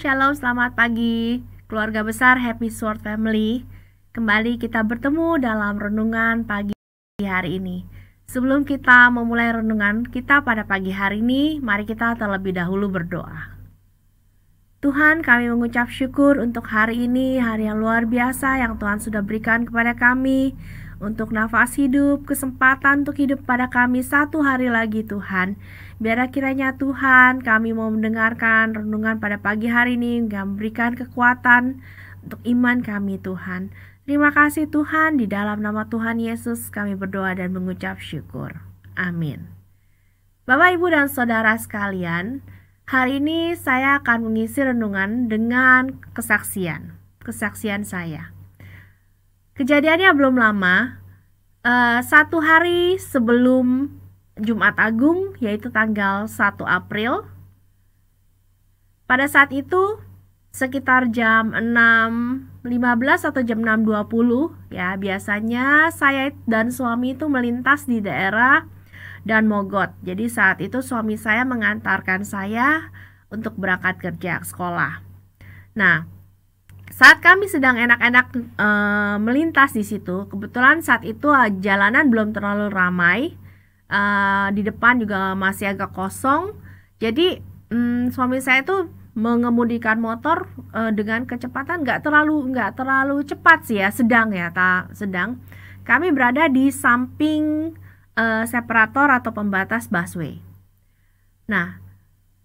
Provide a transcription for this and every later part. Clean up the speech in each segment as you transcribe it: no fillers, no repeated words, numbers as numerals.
Shalom, selamat pagi keluarga besar Happy Sword Family. Kembali kita bertemu dalam renungan pagi hari ini. Sebelum kita memulai renungan kita pada pagi hari ini, mari kita terlebih dahulu berdoa. Tuhan, kami mengucap syukur untuk hari ini, hari yang luar biasa yang Tuhan sudah berikan kepada kami, untuk nafas hidup, kesempatan untuk hidup pada kami satu hari lagi Tuhan. Biarlah kiranya Tuhan, kami mau mendengarkan renungan pada pagi hari ini, memberikan kekuatan untuk iman kami Tuhan. Terima kasih Tuhan, di dalam nama Tuhan Yesus kami berdoa dan mengucap syukur. Amin. Bapak, Ibu, dan Saudara sekalian, hari ini saya akan mengisi renungan dengan kesaksian saya. Kejadiannya belum lama, satu hari sebelum Jumat Agung, yaitu tanggal 1 April. Pada saat itu, sekitar jam 6.15 atau jam 6.20, ya, biasanya saya dan suami itu melintas di daerah Dan Mogot. Jadi saat itu suami saya mengantarkan saya untuk berangkat kerja ke sekolah. Nah, saat kami sedang enak-enak melintas di situ, kebetulan saat itu jalanan belum terlalu ramai, di depan juga masih agak kosong. Jadi suami saya itu mengemudikan motor dengan kecepatan nggak terlalu cepat sih ya, sedang. Kami berada di samping separator atau pembatas busway. Nah,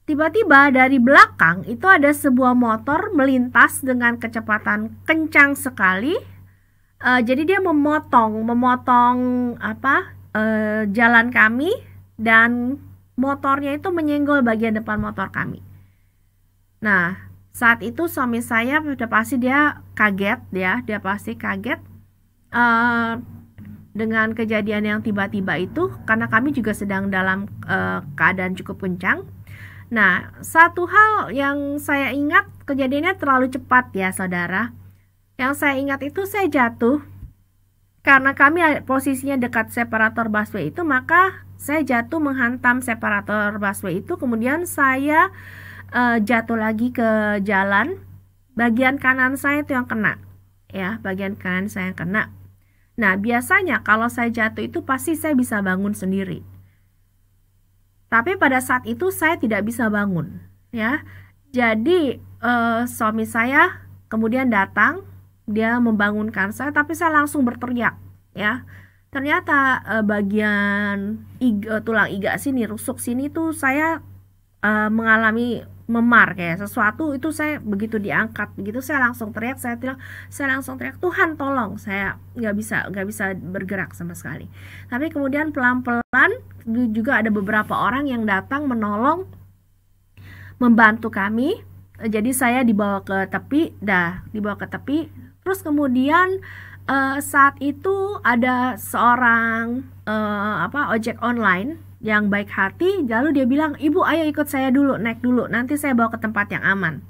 tiba-tiba dari belakang itu ada sebuah motor melintas dengan kecepatan kencang sekali. Jadi dia memotong jalan kami, dan motornya itu menyenggol bagian depan motor kami. Nah, saat itu suami saya udah pasti dia kaget ya, dia pasti kaget dengan kejadian yang tiba-tiba itu, karena kami juga sedang dalam keadaan cukup kencang. Nah, satu hal yang saya ingat, kejadiannya terlalu cepat ya saudara. Yang saya ingat itu saya jatuh. Karena kami posisinya dekat separator busway itu, maka saya jatuh menghantam separator busway itu. Kemudian saya jatuh lagi ke jalan. Bagian kanan saya itu yang kena. Ya, bagian kanan saya yang kena. Nah, biasanya kalau saya jatuh itu pasti saya bisa bangun sendiri. Tapi pada saat itu saya tidak bisa bangun, ya. Jadi suami saya kemudian datang, dia membangunkan saya, tapi saya langsung berteriak, ya. Ternyata bagian tulang iga sini, rusuk sini tuh saya mengalami memar kayak sesuatu itu. Saya begitu diangkat begitu, saya langsung teriak, Tuhan tolong, saya nggak bisa bergerak sama sekali. Tapi kemudian pelan-pelan juga ada beberapa orang yang datang menolong, membantu kami. Jadi saya dibawa ke tepi. Terus kemudian saat itu ada seorang ojek online yang baik hati, lalu dia bilang, "Ibu, ayo ikut saya dulu, naik dulu, nanti saya bawa ke tempat yang aman."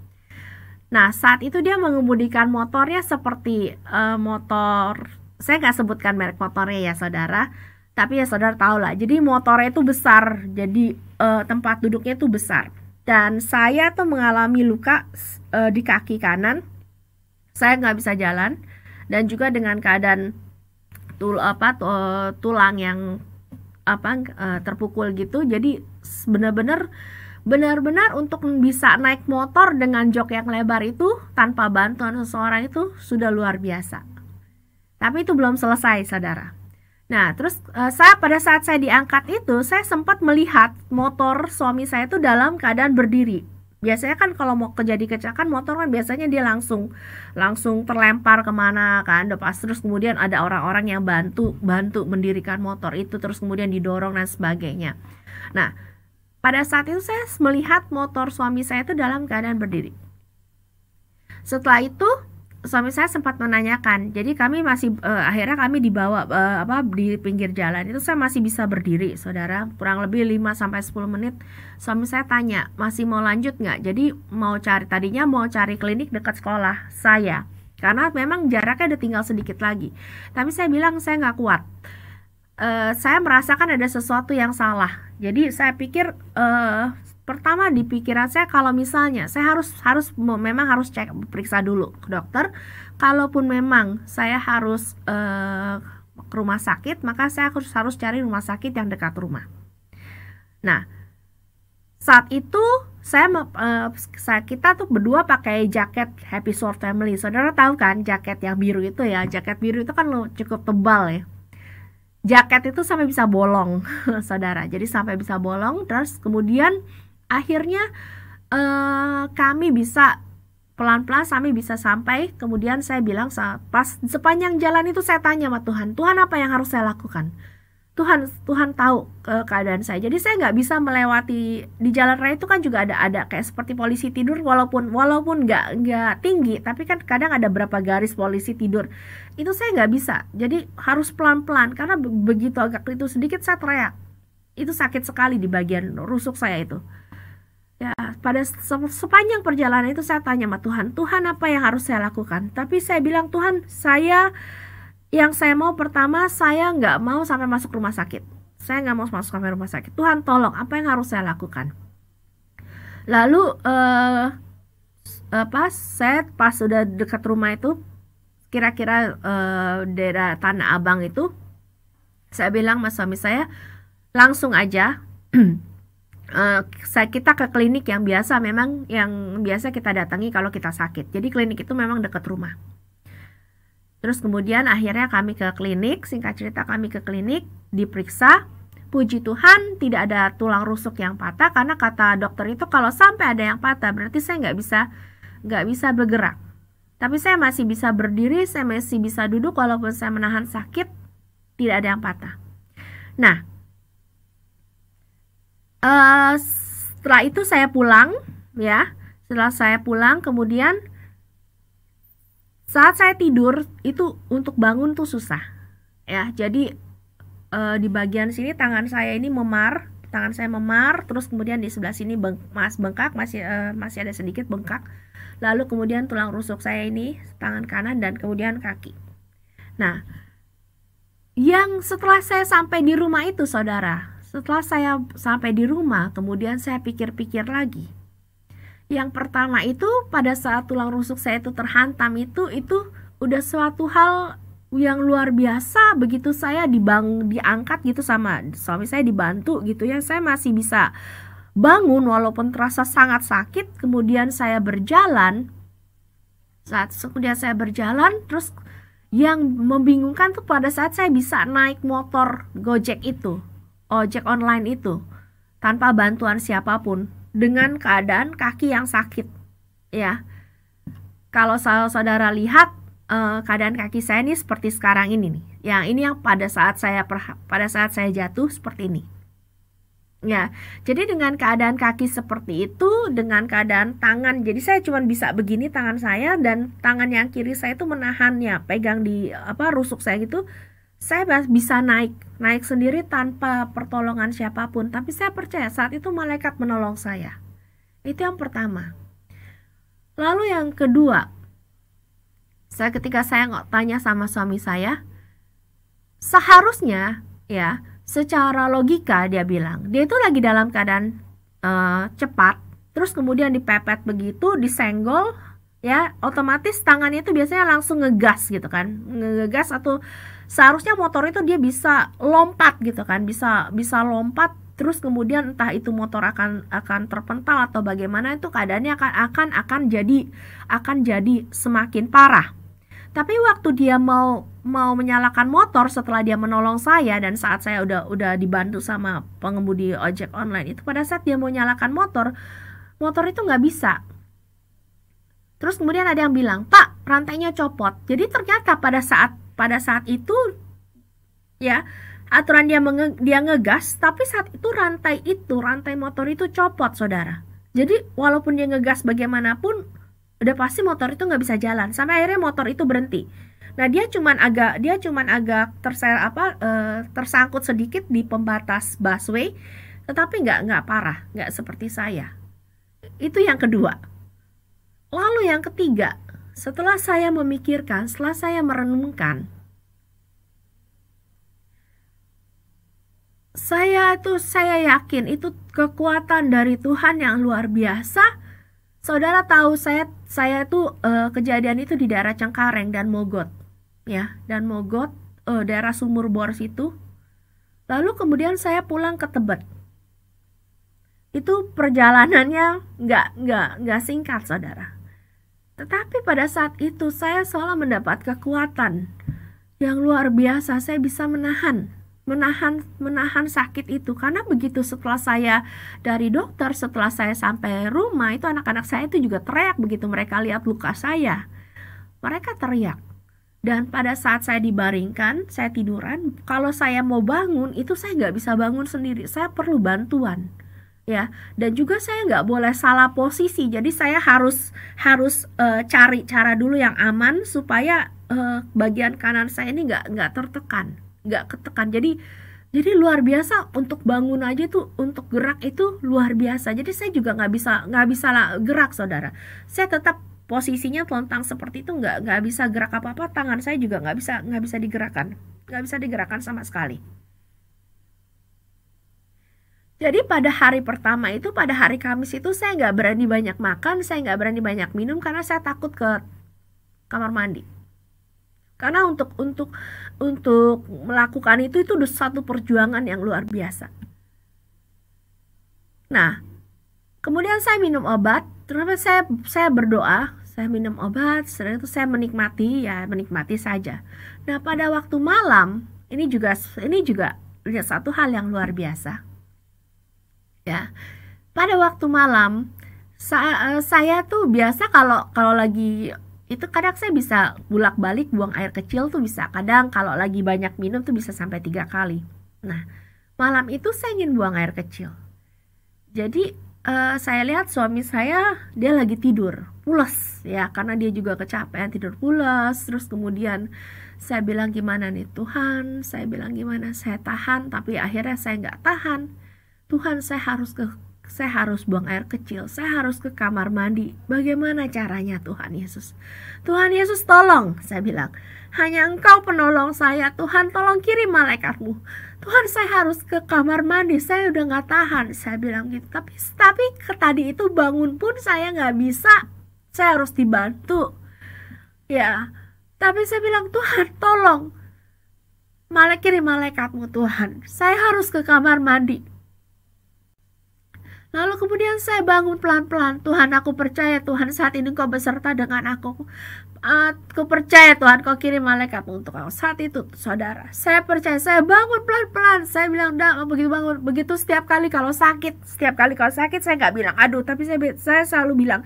Nah, saat itu dia mengemudikan motornya seperti motor, saya nggak sebutkan merek motornya ya saudara, tapi ya saudara tahu lah. Jadi motornya itu besar, jadi tempat duduknya itu besar. Dan saya tuh mengalami luka di kaki kanan, saya nggak bisa jalan, dan juga dengan keadaan tulang yang terpukul gitu. Jadi benar-benar untuk bisa naik motor dengan jok yang lebar itu tanpa bantuan seseorang itu sudah luar biasa. Tapi itu belum selesai saudara. Nah, terus pada saat saya diangkat itu, saya sempat melihat motor suami saya itu dalam keadaan berdiri. Biasanya kan kalau mau kecelakaan motor kan biasanya dia langsung terlempar kemana kan, terus kemudian ada orang-orang yang bantu mendirikan motor itu, terus kemudian didorong dan sebagainya. Nah, pada saat itu saya melihat motor suami saya itu dalam keadaan berdiri. Setelah itu suami saya sempat menanyakan, jadi kami masih akhirnya kami dibawa di pinggir jalan itu, saya masih bisa berdiri saudara, kurang lebih 5-10 menit. Suami saya tanya, masih mau lanjut nggak? Jadi tadinya mau cari klinik dekat sekolah saya, karena memang jaraknya udah tinggal sedikit lagi. Tapi saya bilang saya nggak kuat, saya merasakan ada sesuatu yang salah. Jadi saya pikir pertama di pikiran saya kalau misalnya saya memang harus cek periksa dulu ke dokter. Kalaupun memang saya harus ke rumah sakit, maka saya harus cari rumah sakit yang dekat rumah. Nah, saat itu kita tuh berdua pakai jaket Happy Short Family. Saudara tahu kan jaket yang biru itu ya? Jaket biru itu kan cukup tebal ya. Jaket itu sampai bisa bolong, saudara. Jadi sampai bisa bolong. Terus kemudian akhirnya kami bisa pelan-pelan bisa sampai. Kemudian saya bilang pas sepanjang jalan itu saya tanya sama Tuhan, Tuhan apa yang harus saya lakukan? Tuhan tahu keadaan saya. Jadi saya nggak bisa melewati di jalan raya itu kan juga ada kayak seperti polisi tidur walaupun nggak tinggi, tapi kan kadang ada berapa garis polisi tidur. Itu saya nggak bisa. Jadi harus pelan-pelan karena begitu agak itu sedikit saya teriak. Itu sakit sekali di bagian rusuk saya itu. Ya, pada sepanjang perjalanan itu saya tanya sama Tuhan, Tuhan apa yang harus saya lakukan? Tapi saya bilang, Tuhan, yang saya mau pertama, saya nggak mau sampai masuk rumah sakit. Saya nggak mau masuk sampai rumah sakit. Tuhan tolong, apa yang harus saya lakukan? Lalu saya pas sudah dekat rumah itu, kira-kira daerah Tanah Abang itu, saya bilang sama suami saya, langsung aja kita ke klinik yang biasa kita datangi kalau kita sakit. Jadi klinik itu memang dekat rumah. Terus kemudian akhirnya kami ke klinik, singkat cerita kami ke klinik, diperiksa. Puji Tuhan tidak ada tulang rusuk yang patah, karena kata dokter itu kalau sampai ada yang patah berarti saya nggak bisa bergerak. Tapi saya masih bisa berdiri, saya masih bisa duduk walaupun saya menahan sakit, tidak ada yang patah. Nah, setelah itu saya pulang, ya. Setelah saya pulang, kemudian saat saya tidur itu untuk bangun tuh susah, ya. Jadi di bagian sini tangan saya memar, terus kemudian di sebelah sini bengkak, masih ada sedikit bengkak. Lalu kemudian tulang rusuk saya ini tangan kanan dan kemudian kaki. Nah, yang setelah saya sampai di rumah itu, saudara, setelah saya sampai di rumah, kemudian saya pikir-pikir lagi. Yang pertama itu pada saat tulang rusuk saya itu terhantam itu udah suatu hal yang luar biasa. Begitu saya diangkat gitu sama suami saya, dibantu gitu ya, saya masih bisa bangun walaupun terasa sangat sakit. Kemudian saya berjalan. Kemudian saya berjalan, terus yang membingungkan tuh pada saat saya bisa naik motor Gojek itu, ojek online itu, tanpa bantuan siapapun, dengan keadaan kaki yang sakit, ya. Kalau saudara lihat keadaan kaki saya ini seperti sekarang ini nih. Yang pada saat saya jatuh seperti ini. Ya, jadi dengan keadaan kaki seperti itu, dengan keadaan tangan, jadi saya cuma bisa begini tangan saya, dan tangan yang kiri saya itu menahannya, pegang di rusuk saya gitu. Saya bisa naik sendiri tanpa pertolongan siapapun. Tapi saya percaya saat itu malaikat menolong saya. Itu yang pertama. Lalu yang kedua, ketika saya tanya sama suami saya, seharusnya ya, secara logika dia bilang, dia itu lagi dalam keadaan cepat, terus kemudian dipepet begitu, disenggol, ya, otomatis tangannya itu biasanya langsung ngegas gitu kan, ngegas, atau seharusnya motor itu dia bisa lompat gitu kan, bisa lompat, terus kemudian entah itu motor akan terpental atau bagaimana, itu keadaannya akan jadi semakin parah. Tapi waktu dia mau menyalakan motor setelah dia menolong saya, dan saat saya udah dibantu sama pengemudi ojek online itu, pada saat dia mau nyalakan motor itu nggak bisa. Terus kemudian ada yang bilang, Pak, rantainya copot. Jadi ternyata pada saat itu, ya, aturan dia ngegas, tapi saat itu rantai motor itu copot, saudara. Jadi walaupun dia ngegas bagaimanapun, udah pasti motor itu nggak bisa jalan. Sampai akhirnya motor itu berhenti. Nah, dia cuman agak tersangkut sedikit di pembatas busway, tetapi nggak parah, nggak seperti saya. Itu yang kedua. Lalu yang ketiga, setelah saya memikirkan, setelah saya merenungkan, saya yakin itu kekuatan dari Tuhan yang luar biasa. Saudara tahu saya tuh kejadian itu di daerah Cengkareng dan Mogot, ya, dan Mogot, daerah Sumur Bor situ. Lalu kemudian saya pulang ke Tebet. Itu perjalanannya nggak singkat, saudara. Tetapi pada saat itu saya seolah mendapat kekuatan yang luar biasa. Saya bisa menahan sakit itu, karena begitu setelah saya dari dokter, setelah saya sampai rumah, itu anak-anak saya itu juga teriak begitu mereka lihat luka saya. Mereka teriak. Dan pada saat saya dibaringkan, saya tiduran, kalau saya mau bangun itu saya nggak bisa bangun sendiri, saya perlu bantuan, ya. Dan juga saya nggak boleh salah posisi, jadi saya harus cari cara dulu yang aman supaya bagian kanan saya ini nggak tertekan, nggak ketekan. Jadi luar biasa untuk bangun aja tuh, untuk gerak itu luar biasa. Jadi saya juga nggak bisa gerak, saudara. Saya tetap posisinya telentang seperti itu, nggak bisa gerak apa-apa. Tangan saya juga nggak bisa digerakkan sama sekali. Jadi pada hari pertama itu, pada hari Kamis itu, saya nggak berani banyak makan, saya nggak berani banyak minum karena saya takut ke kamar mandi. Karena untuk melakukan itu udah satu perjuangan yang luar biasa. Nah, kemudian saya minum obat, terus saya berdoa, saya minum obat, setelah itu saya menikmati saja. Nah, pada waktu malam, ini juga lihat satu hal yang luar biasa. Ya. Pada waktu malam, saya tuh biasa kalau lagi itu kadang saya bisa bolak-balik buang air kecil tuh bisa. Kadang kalau lagi banyak minum tuh bisa sampai 3 kali. Nah, malam itu saya ingin buang air kecil. Jadi saya lihat suami saya, dia lagi tidur pules ya, karena dia juga kecapean, tidur pules. Terus kemudian saya bilang, gimana nih Tuhan, saya bilang gimana, saya tahan, tapi akhirnya saya nggak tahan. Tuhan, saya harus buang air kecil, saya harus ke kamar mandi. Bagaimana caranya Tuhan Yesus? Tuhan Yesus tolong, saya bilang. Hanya Engkau penolong saya, Tuhan tolong kirim malaikat-Mu. Tuhan, saya harus ke kamar mandi, saya udah gak tahan, saya bilang gitu. Tapi tadi itu bangun pun saya gak bisa, saya harus dibantu. Ya, tapi saya bilang, Tuhan tolong, kirim malaikat-Mu Tuhan, saya harus ke kamar mandi. Lalu kemudian saya bangun pelan-pelan. Tuhan, aku percaya Tuhan saat ini Kau beserta dengan aku. Aku percaya Tuhan Kau kirim malaikat untuk aku. Saat itu saudara, saya percaya, saya bangun pelan-pelan. Saya bilang, begitu setiap kali kalau sakit saya nggak bilang aduh, tapi saya selalu bilang,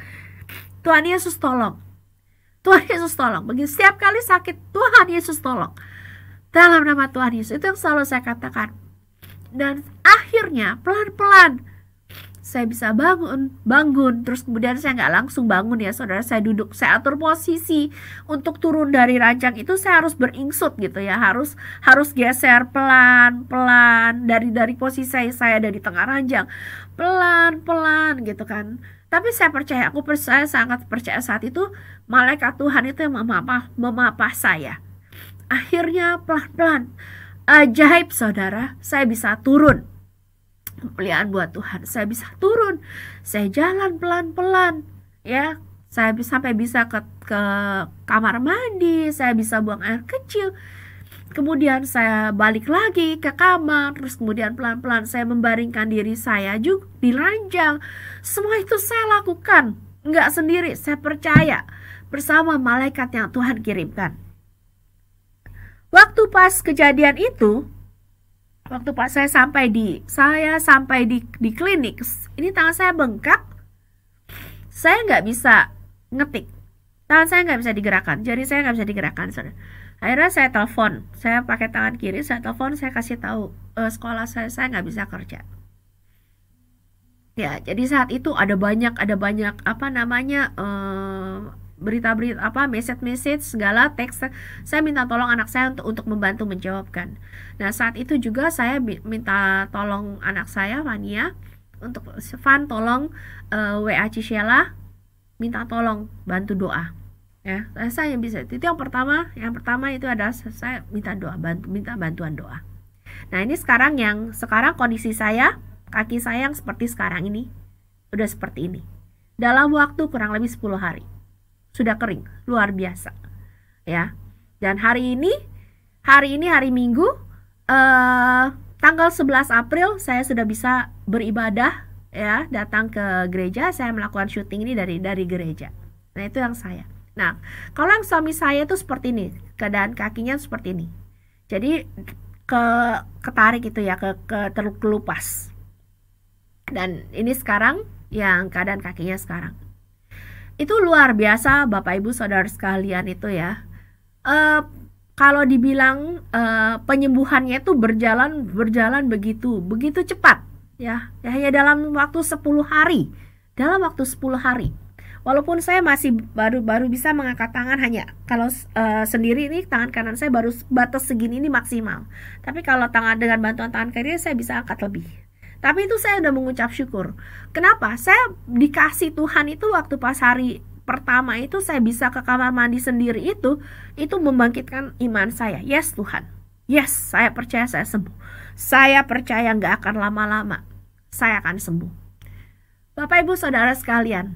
Tuhan Yesus tolong. Tuhan Yesus tolong. Begitu setiap kali sakit, Tuhan Yesus tolong. Dalam nama Tuhan Yesus, itu yang selalu saya katakan. Dan akhirnya pelan-pelan saya bisa bangun, terus kemudian saya nggak langsung bangun ya saudara, saya duduk, saya atur posisi untuk turun dari ranjang itu, saya harus beringsut gitu ya, harus geser pelan-pelan dari posisi saya dari tengah ranjang, pelan-pelan gitu kan. Tapi saya sangat percaya saat itu malaikat Tuhan itu yang memapah saya. Akhirnya pelan-pelan, ajaib saudara, saya bisa turun. Kemuliaan buat Tuhan, saya bisa turun, saya jalan pelan-pelan ya, saya sampai bisa ke kamar mandi, saya bisa buang air kecil, kemudian saya balik lagi ke kamar, terus kemudian pelan-pelan saya membaringkan diri saya juga di ranjang. Semua itu saya lakukan nggak sendiri, saya percaya bersama malaikat yang Tuhan kirimkan. Waktu pas kejadian itu, waktu pas saya sampai di klinik, ini tangan saya bengkak, saya nggak bisa ngetik, tangan saya nggak bisa digerakkan, jari saya nggak bisa digerakkan. Akhirnya saya telepon, saya pakai tangan kiri, saya telepon, saya kasih tahu sekolah saya nggak bisa kerja. Ya, jadi saat itu ada banyak berita-berita message segala teks. Saya minta tolong anak saya untuk membantu menjawabkan. Nah, saat itu juga saya minta tolong anak saya Vania untuk tolong WA Cishela, minta tolong bantu doa. Ya, saya bisa. Itu yang pertama itu adalah saya minta bantuan doa. Nah ini sekarang kondisi saya, kaki saya yang seperti sekarang ini, udah seperti ini. Dalam waktu kurang lebih 10 hari sudah kering, luar biasa ya. Dan hari Minggu, tanggal 11 April saya sudah bisa beribadah ya, datang ke gereja. Saya melakukan syuting ini dari gereja. Nah itu yang saya. Nah kalau yang suami saya itu seperti ini, keadaan kakinya seperti ini. Jadi ketarik itu ya, kelupas. Dan ini sekarang yang keadaan kakinya sekarang. Itu luar biasa Bapak Ibu Saudara sekalian itu ya. Kalau dibilang penyembuhannya itu berjalan begitu cepat ya. Hanya dalam waktu 10 hari. Dalam waktu 10 hari. Walaupun saya masih baru bisa mengangkat tangan, hanya kalau sendiri ini tangan kanan saya baru batas segini ini maksimal. Tapi kalau dengan bantuan tangan kiri saya bisa angkat lebih. Tapi itu saya udah mengucap syukur. Kenapa? Saya dikasih Tuhan itu waktu pas hari pertama itu saya bisa ke kamar mandi sendiri, itu membangkitkan iman saya. Yes Tuhan, yes saya percaya saya sembuh. Saya percaya nggak akan lama-lama saya akan sembuh. Bapak Ibu Saudara sekalian,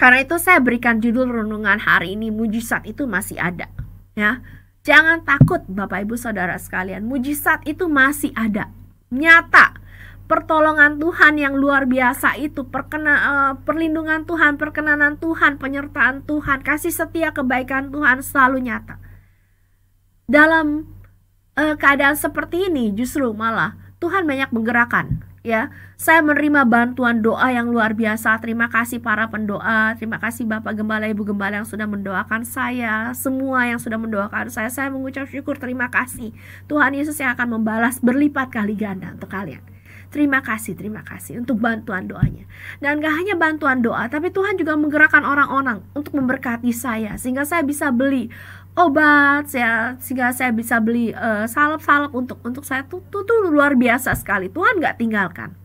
karena itu saya berikan judul renungan hari ini, mujizat itu masih ada ya. Jangan takut Bapak Ibu Saudara sekalian, mujizat itu masih ada, nyata. Pertolongan Tuhan yang luar biasa itu, perlindungan Tuhan, perkenanan Tuhan, penyertaan Tuhan, kasih setia, kebaikan Tuhan selalu nyata. Dalam keadaan seperti ini justru malah Tuhan banyak menggerakkan ya. Saya menerima bantuan doa yang luar biasa. Terima kasih para pendoa, terima kasih Bapak Gembala, Ibu Gembala yang sudah mendoakan saya, semua yang sudah mendoakan saya. Saya mengucap syukur, terima kasih. Tuhan Yesus yang akan membalas berlipat kali ganda untuk kalian. Terima kasih untuk bantuan doanya. Dan gak hanya bantuan doa, tapi Tuhan juga menggerakkan orang-orang untuk memberkati saya, sehingga saya bisa beli obat, sehingga saya bisa beli salep-salep untuk saya. Tuh luar biasa sekali. Tuhan gak tinggalkan.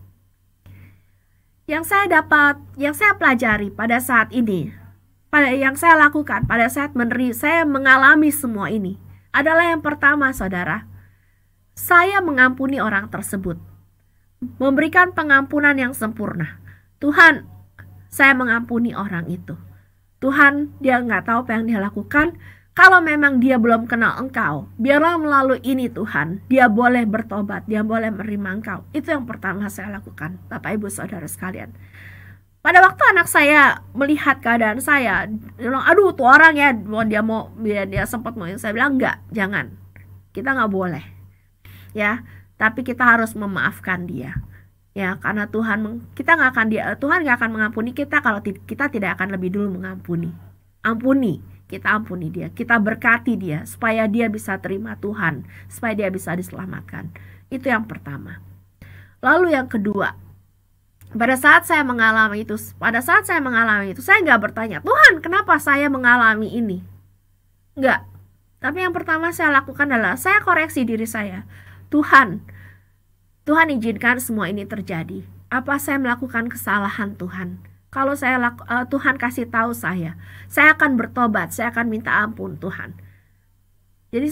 Yang saya pelajari pada saat ini, yang saya lakukan pada saat saya mengalami semua ini, adalah yang pertama saudara, saya mengampuni orang tersebut. Memberikan pengampunan yang sempurna. Tuhan, saya mengampuni orang itu. Tuhan, dia nggak tahu apa yang dia lakukan. Kalau memang dia belum kenal Engkau, biarlah melalui ini Tuhan, dia boleh bertobat, dia boleh menerima Engkau. Itu yang pertama saya lakukan, Bapak Ibu Saudara sekalian. Pada waktu anak saya melihat keadaan saya, dia bilang, aduh tuh orang ya, dia sempat mau, saya bilang enggak, jangan, kita nggak boleh, ya. Tapi kita harus memaafkan dia, ya, karena Tuhan nggak akan mengampuni kita kalau kita tidak akan lebih dulu mengampuni. Kita ampuni dia, kita berkati dia supaya dia bisa terima Tuhan, supaya dia bisa diselamatkan. Itu yang pertama. Lalu yang kedua, pada saat saya mengalami itu, saya nggak bertanya, Tuhan kenapa saya mengalami ini? Nggak. Tapi yang pertama saya lakukan adalah saya koreksi diri saya. Tuhan izinkan semua ini terjadi. Apa saya melakukan kesalahan Tuhan? Kalau Tuhan kasih tahu saya akan bertobat, saya akan minta ampun Tuhan. Jadi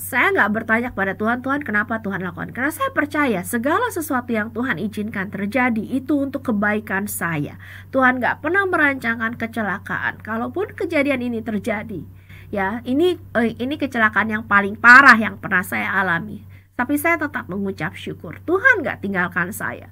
saya nggak bertanya kepada Tuhan kenapa Tuhan lakukan? Karena saya percaya segala sesuatu yang Tuhan izinkan terjadi itu untuk kebaikan saya. Tuhan nggak pernah merancangkan kecelakaan. Kalaupun kejadian ini terjadi, ya ini kecelakaan yang paling parah yang pernah saya alami. Tapi saya tetap mengucap syukur. Tuhan gak tinggalkan saya.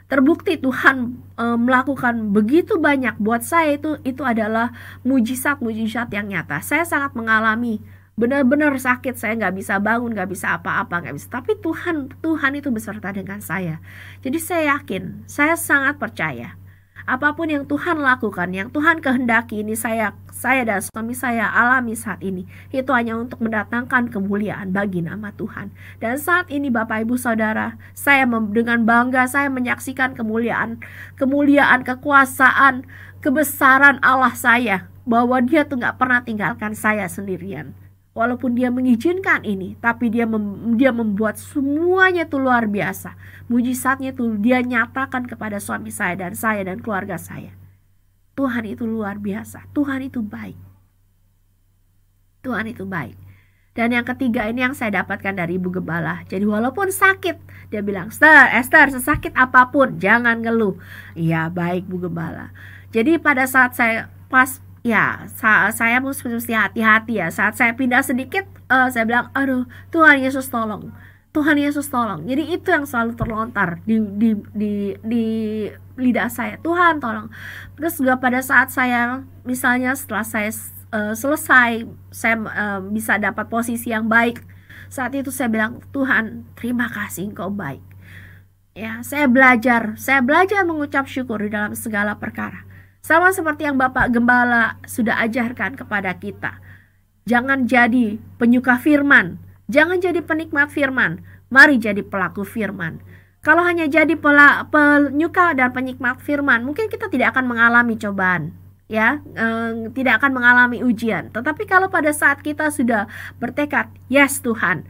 Terbukti Tuhan melakukan begitu banyak buat saya, itu adalah mujizat-mujizat yang nyata. Saya sangat mengalami benar-benar sakit, saya gak bisa bangun, gak bisa apa-apa, gak bisa. Tapi Tuhan itu beserta dengan saya. Jadi saya yakin, saya sangat percaya. Apapun yang Tuhan lakukan, yang Tuhan kehendaki ini saya dan suami saya alami saat ini, itu hanya untuk mendatangkan kemuliaan bagi nama Tuhan. Dan saat ini Bapak Ibu Saudara, saya dengan bangga saya menyaksikan kemuliaan, kekuasaan, kebesaran Allah saya, bahwa dia tuh gak pernah tinggalkan saya sendirian. Walaupun dia mengizinkan ini, tapi dia membuat semuanya itu luar biasa. Mujizatnya itu dia nyatakan kepada suami saya dan keluarga saya. Tuhan itu luar biasa. Tuhan itu baik. Dan yang ketiga ini yang saya dapatkan dari Ibu Gembala. Jadi walaupun sakit, dia bilang, Esther, sesakit apapun jangan ngeluh. Iya, baik Bu Gembala. Jadi pada saat saya saya mesti hati-hati ya. Saat saya pindah sedikit, saya bilang, aduh, Tuhan Yesus tolong. Tuhan Yesus tolong. Jadi itu yang selalu terlontar di lidah saya. Tuhan tolong. Terus juga pada saat saya, misalnya setelah saya selesai, saya bisa dapat posisi yang baik. Saat itu saya bilang, Tuhan, terima kasih Engkau baik. Ya, saya belajar mengucap syukur di dalam segala perkara. Sama seperti yang Bapak Gembala sudah ajarkan kepada kita. Jangan jadi penyuka firman. Jangan jadi penikmat firman, mari jadi pelaku firman. Kalau hanya jadi penyuka dan penikmat firman, mungkin kita tidak akan mengalami cobaan, ya, tidak akan mengalami ujian. Tetapi kalau pada saat kita sudah bertekad, yes Tuhan,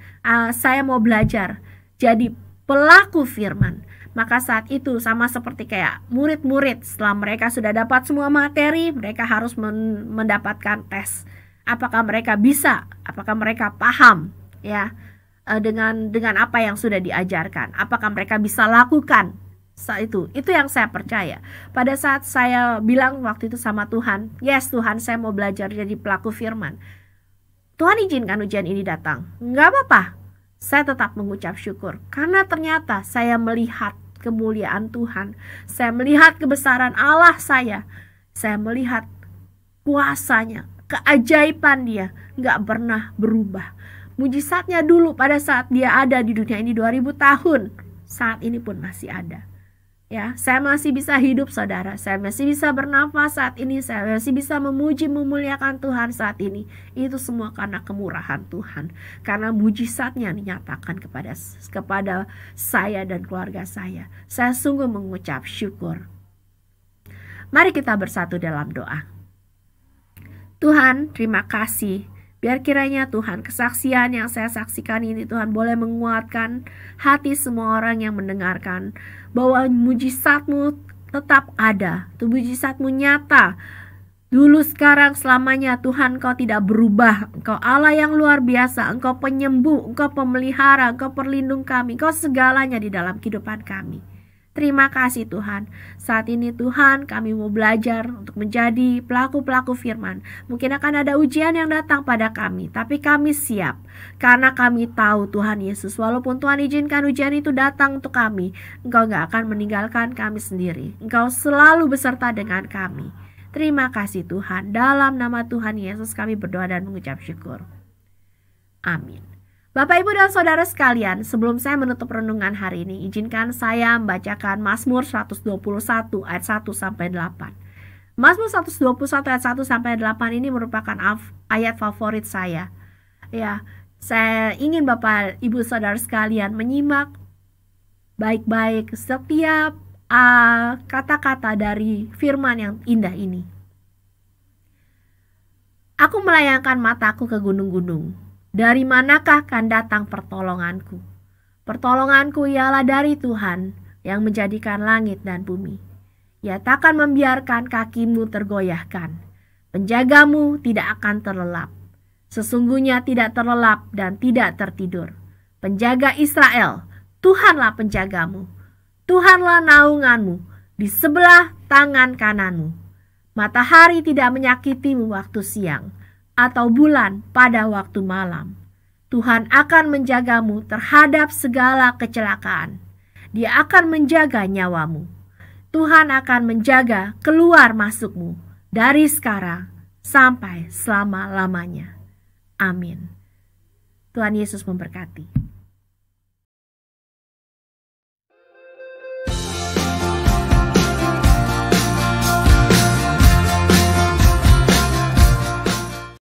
saya mau belajar jadi pelaku firman, maka saat itu sama seperti kayak murid-murid, setelah mereka sudah dapat semua materi, mereka harus mendapatkan tes. Apakah mereka bisa? Apakah mereka paham? Ya, dengan apa yang sudah diajarkan, apakah mereka bisa lakukan saat itu yang saya percaya. Pada saat saya bilang waktu itu sama Tuhan, yes Tuhan, saya mau belajar jadi pelaku firman, Tuhan izinkan ujian ini datang, nggak apa-apa, saya tetap mengucap syukur, karena ternyata saya melihat kemuliaan Tuhan, saya melihat kebesaran Allah saya melihat kuasanya, keajaiban Dia nggak pernah berubah. Mujizatnya dulu pada saat Dia ada di dunia ini 2000 tahun, saat ini pun masih ada. Ya, saya masih bisa hidup saudara, saya masih bisa bernafas saat ini, saya masih bisa memuji memuliakan Tuhan saat ini. Itu semua karena kemurahan Tuhan, karena mujizatnya dinyatakan kepada saya dan keluarga saya. Saya sungguh mengucap syukur. Mari kita bersatu dalam doa. Tuhan, terima kasih. Biar kiranya Tuhan, kesaksian yang saya saksikan ini Tuhan boleh menguatkan hati semua orang yang mendengarkan, bahwa mujizat-Mu tetap ada, mujizat-Mu nyata. Dulu, sekarang, selamanya Tuhan, Engkau tidak berubah. Engkau Allah yang luar biasa, Engkau penyembuh, Engkau pemelihara, Engkau perlindung kami, Engkau segalanya di dalam kehidupan kami. Terima kasih Tuhan. Saat ini Tuhan, kami mau belajar untuk menjadi pelaku-pelaku firman. Mungkin akan ada ujian yang datang pada kami, tapi kami siap. Karena kami tahu Tuhan Yesus, walaupun Tuhan izinkan ujian itu datang untuk kami, Engkau gak akan meninggalkan kami sendiri. Engkau selalu beserta dengan kami. Terima kasih Tuhan. Dalam nama Tuhan Yesus kami berdoa dan mengucap syukur. Amin. Bapak, Ibu, dan Saudara sekalian, sebelum saya menutup renungan hari ini, izinkan saya membacakan Mazmur 121 ayat 1-8. Mazmur 121 ayat 1-8 ini merupakan ayat favorit saya. Ya, saya ingin Bapak, Ibu, Saudara sekalian menyimak baik-baik setiap kata-kata dari firman yang indah ini. Aku melayangkan mataku ke gunung-gunung. Dari manakah akan datang pertolonganku? Pertolonganku ialah dari Tuhan yang menjadikan langit dan bumi. Ia takkan membiarkan kakimu tergoyahkan. Penjagamu tidak akan terlelap. Sesungguhnya tidak terlelap dan tidak tertidur. Penjaga Israel, Tuhanlah penjagamu. Tuhanlah naunganmu di sebelah tangan kananmu. Matahari tidak menyakitimu waktu siang, atau bulan pada waktu malam. Tuhan akan menjagamu terhadap segala kecelakaan. Dia akan menjaga nyawamu. Tuhan akan menjaga keluar masukmu dari sekarang sampai selama-lamanya. Amin. Tuhan Yesus memberkati.